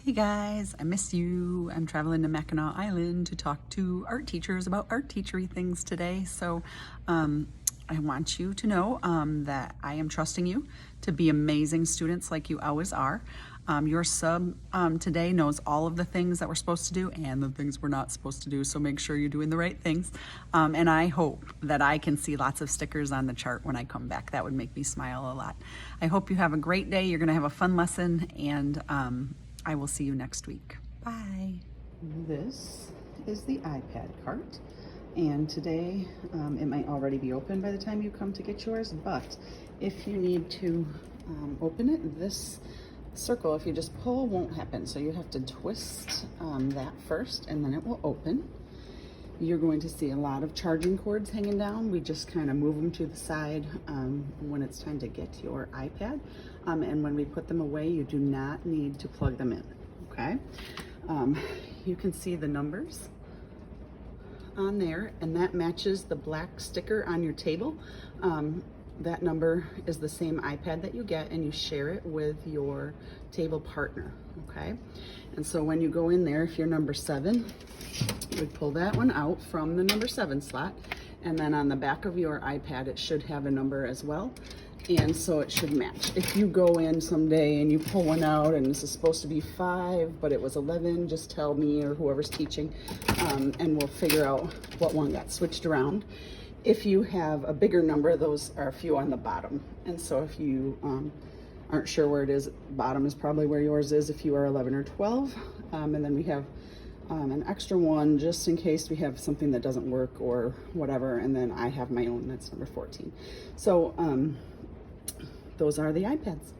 Hey guys, I miss you. I'm traveling to Mackinac Island to talk to art teachers about art teachery things today. So I want you to know that I am trusting you to be amazing students like you always are. Your sub today knows all of the things that we're supposed to do and the things we're not supposed to do, so make sure you're doing the right things. And I hope that I can see lots of stickers on the chart when I come back. That would make me smile a lot. I hope you have a great day. You're gonna have a fun lesson, and I will see you next week. Bye. This is the iPad cart, and today it might already be open by the time you come to get yours, but if you need to open it, this circle, if you just pull, won't happen. So you have to twist that first, and then it will open. You're going to see a lot of charging cords hanging down. We just kind of move them to the side when it's time to get your iPad. And when we put them away, you do not need to plug them in, okay? You can see the numbers on there, and that matches the black sticker on your table. That number is the same iPad that you get, and you share it with your table partner, okay? And so when you go in there, if you're number 7, we pull that one out from the number 7 slot, and then on the back of your iPad it should have a number as well, and so it should match. If you go in someday and you pull one out and this is supposed to be 5 but it was 11, just tell me or whoever's teaching, and we'll figure out what one got switched around. If you have a bigger number, those are a few on the bottom, and so if you aren't sure where it is, bottom is probably where yours is if you are 11 or 12, and then we have an extra one just in case we have something that doesn't work or whatever, and then I have my own, that's number 14. So those are the iPads.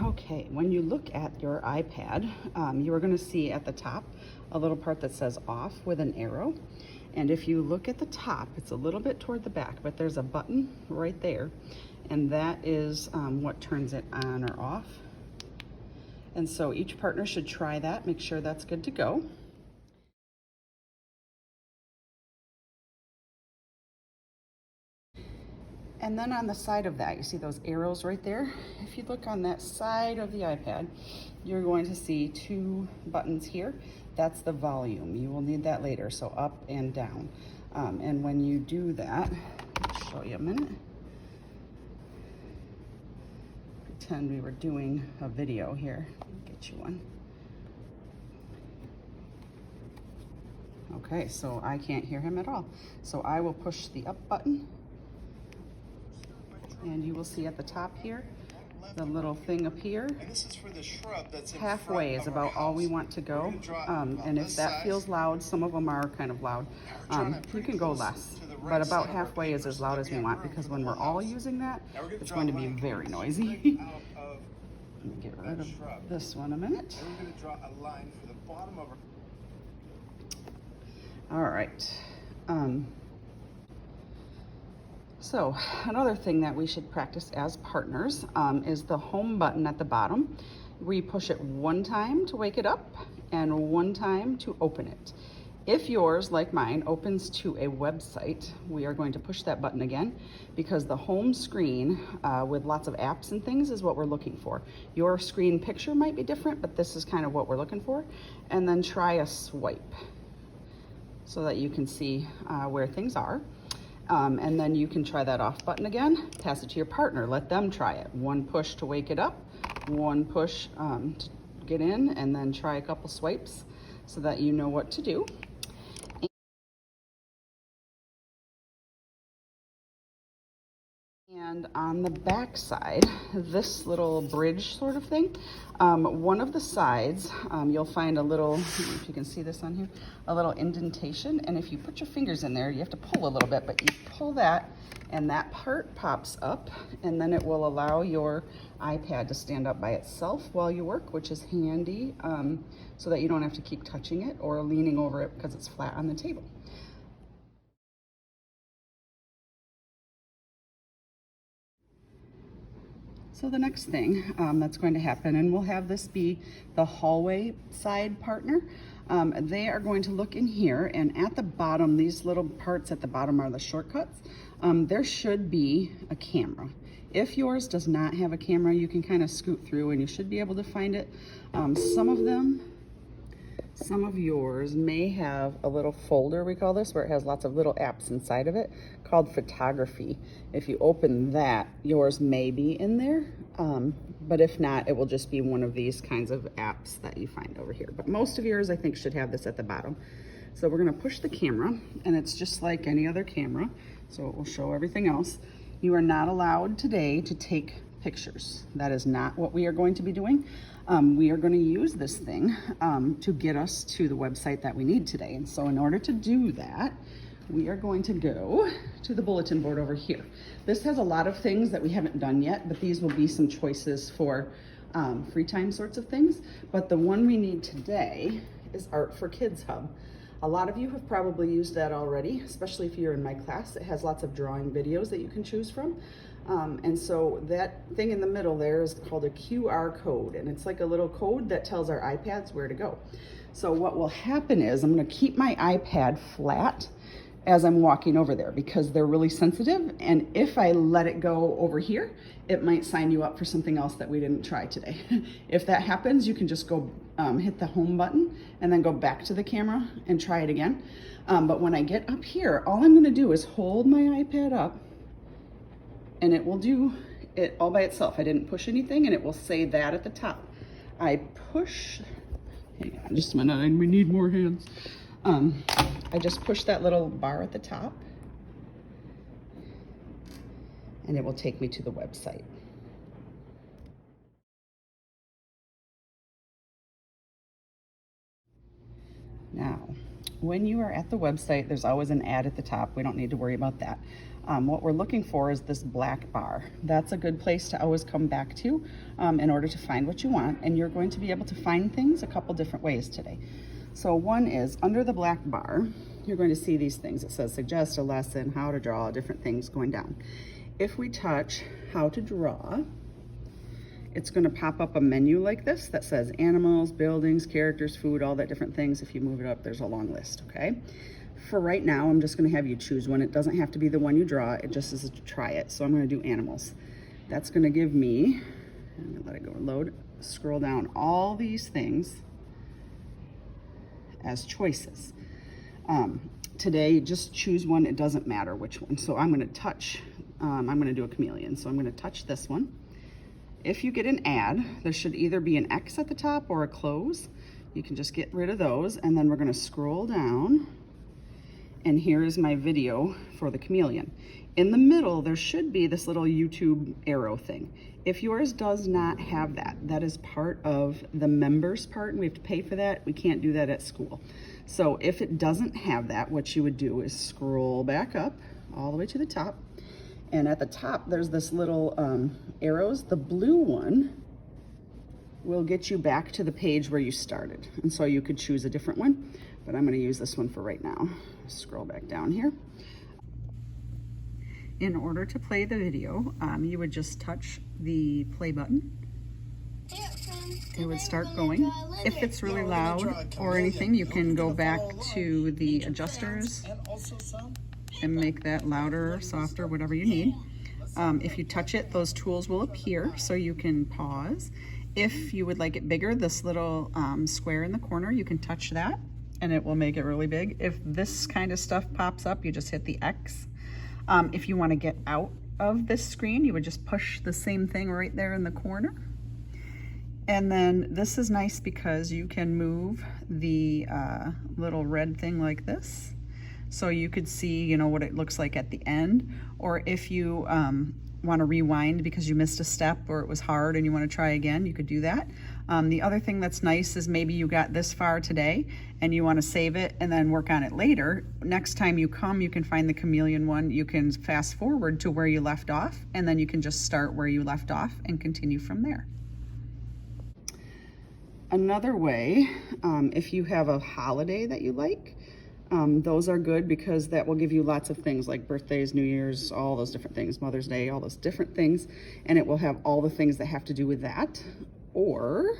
Okay, when you look at your iPad, you are going to see at the top a little part that says off with an arrow. And if you look at the top, it's a little bit toward the back, but there's a button right there. And that is what turns it on or off. And so each partner should try that, make sure that's good to go. And then on the side of that, you see those arrows right there? If you look on that side of the iPad, you're going to see 2 buttons here. That's the volume. You will need that later, so up and down. And when you do that, I'll show you a minute. Pretend we were doing a video here. Get you one. Okay, so I can't hear him at all. So I will push the up button, and you will see at the top here, the little thing up here. And this is for the shrub that's in halfway is about all we want to go. And if that feels loud, some of them are kind of loud, you can go less. But about halfway is as loud as we want, because when we're all using that, it's going to be very noisy. Let me get rid of this one a minute. We're going to draw a line for the bottom of our... All right. So another thing that we should practice as partners is the home button at the bottom. We push it 1 time to wake it up and 1 time to open it. If yours, like mine, opens to a website, we are going to push that button again, because the home screen with lots of apps and things is what we're looking for. Your screen picture might be different, but this is kind of what we're looking for. And then try a swipe so that you can see where things are. And then you can try that off button again, pass it to your partner, let them try it. 1 push to wake it up, 1 push to get in, and then try a couple swipes so that you know what to do. And on the back side, this little bridge sort of thing, one of the sides, you'll find a little, if you can see this on here, a little indentation. And if you put your fingers in there, you have to pull a little bit, but you pull that and that part pops up, and then it will allow your iPad to stand up by itself while you work, which is handy, so that you don't have to keep touching it or leaning over it because it's flat on the table. So the next thing that's going to happen, and we'll have this be the hallway side partner, they are going to look in here, and at the bottom, these little parts at the bottom are the shortcuts. there should be a camera. If yours does not have a camera, you can kind of scoot through and you should be able to find it. Some of yours may have a little folder, we call this, where it has lots of little apps inside of it called photography. If you open that, yours may be in there, but if not, it will just be one of these kinds of apps that you find over here. But most of yours, I think, should have this at the bottom. So we're gonna push the camera, and it's just like any other camera, so it will show everything else. You are not allowed today to take pictures. That is not what we are going to be doing. We are going to use this thing to get us to the website that we need today. And so in order to do that, we are going to go to the bulletin board over here. This has a lot of things that we haven't done yet, but these will be some choices for free time sorts of things. But the one we need today is Art for Kids Hub. A lot of you have probably used that already, especially if you're in my class. It has lots of drawing videos that you can choose from. And so that thing in the middle there is called a QR code, and it's like a little code that tells our iPads where to go. So what will happen is I'm going to keep my iPad flat as I'm walking over there because they're really sensitive, and if I let it go over here, it might sign you up for something else that we didn't try today. If that happens, you can just go hit the home button and then go back to the camera and try it again. But when I get up here, all I'm going to do is hold my iPad up, and it will do it all by itself. I didn't push anything, and it will say that at the top. I push, hang on just a minute, we need more hands. I just push that little bar at the top, and it will take me to the website. Now, when you are at the website, there's always an ad at the top. We don't need to worry about that. What we're looking for is this black bar. That's a good place to always come back to in order to find what you want. And you're going to be able to find things a couple different ways today. So one is under the black bar, you're going to see these things. It says suggest a lesson, how to draw, different things going down. If we touch how to draw, it's going to pop up a menu like this that says animals, buildings, characters, food, all that different things. If you move it up, there's a long list, okay? For right now, I'm just going to have you choose one. It doesn't have to be the one you draw. It just is to try it. So I'm going to do animals. That's going to give me, I'm going to let it go load, scroll down all these things as choices. Today, just choose one. It doesn't matter which one. So I'm going to touch, I'm going to do a chameleon. So I'm going to touch this one. If you get an ad, there should either be an X at the top or a close. You can just get rid of those, and then we're going to scroll down, and here is my video for the chameleon. In the middle, there should be this little YouTube arrow thing. If yours does not have that, that is part of the members part, and we have to pay for that. We can't do that at school. So if it doesn't have that, what you would do is scroll back up all the way to the top. And at the top, there's this little arrows. The blue one will get you back to the page where you started. And so you could choose a different one, but I'm going to use this one for right now. Scroll back down here. In order to play the video, you would just touch the play button. It would start going. If it's really loud or anything, you can go back to the adjusters and make that louder, softer, whatever you need. If you touch it, those tools will appear so you can pause. If you would like it bigger, this little square in the corner, you can touch that and it will make it really big. If this kind of stuff pops up, you just hit the X. If you want to get out of this screen, you would just push the same thing right there in the corner. And then this is nice because you can move the little red thing like this. So you could see, you know, what it looks like at the end. Or if you want to rewind because you missed a step or it was hard and you want to try again, you could do that. The other thing that's nice is maybe you got this far today and you want to save it and then work on it later. Next time you come, you can find the chameleon one. You can fast forward to where you left off, and then you can just start where you left off and continue from there. Another way, if you have a holiday that you like, those are good because that will give you lots of things like birthdays, New Year's, all those different things, Mother's Day, all those different things, and it will have all the things that have to do with that, or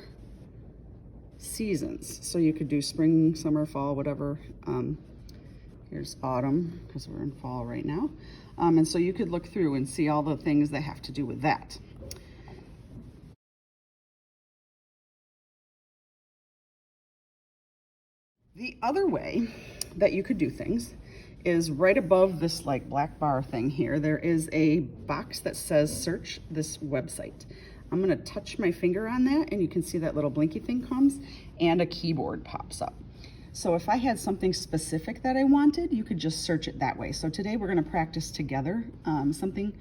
seasons. So you could do spring, summer, fall, whatever. Here's autumn because we're in fall right now. And so you could look through and see all the things that have to do with that. The other way that you could do things is right above this like black bar thing here, there is a box that says search this website. I'm gonna touch my finger on that and you can see that little blinky thing comes and a keyboard pops up. So if I had something specific that I wanted, you could just search it that way. So today we're gonna practice together something.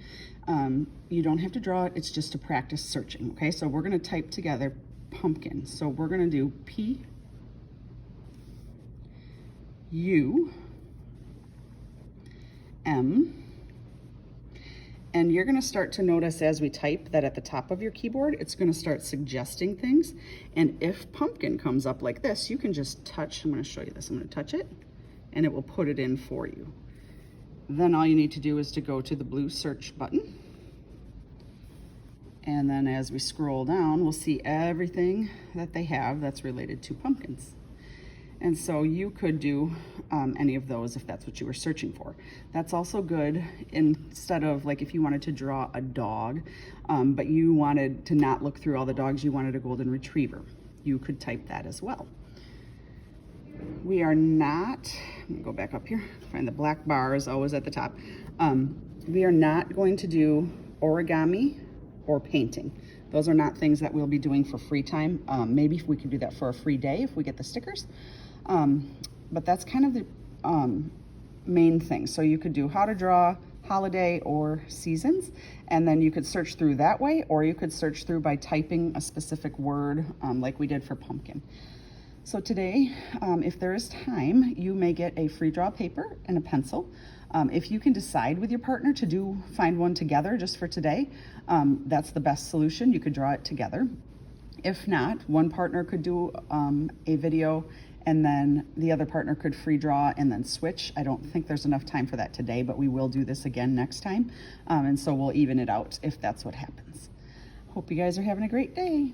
You don't have to draw it, it's just to practice searching, okay? So we're gonna type together pumpkin. So we're gonna do P-U-M, and you're gonna start to notice as we type that at the top of your keyboard, it's gonna start suggesting things. And if pumpkin comes up like this, you can just touch, I'm gonna show you this, I'm gonna touch it, and it will put it in for you. Then all you need to do is to go to the blue search button. And then as we scroll down, we'll see everything that they have that's related to pumpkins. And so you could do any of those if that's what you were searching for. That's also good instead of like if you wanted to draw a dog, but you wanted to not look through all the dogs, you wanted a golden retriever. You could type that as well. We are not, I'm gonna go back up here, find the black bar is always at the top. We are not going to do origami or painting. Those are not things that we'll be doing for free time. Maybe if we could do that for a free day if we get the stickers. But that's kind of the main thing. So you could do how to draw holiday or seasons, and then you could search through that way, or you could search through by typing a specific word like we did for pumpkin. So today, if there is time, you may get a free draw paper and a pencil. If you can decide with your partner to find one together just for today, that's the best solution. You could draw it together. If not, one partner could do a video and then the other partner could free draw and then switch. I don't think there's enough time for that today, but we will do this again next time. And so we'll even it out if that's what happens. Hope you guys are having a great day.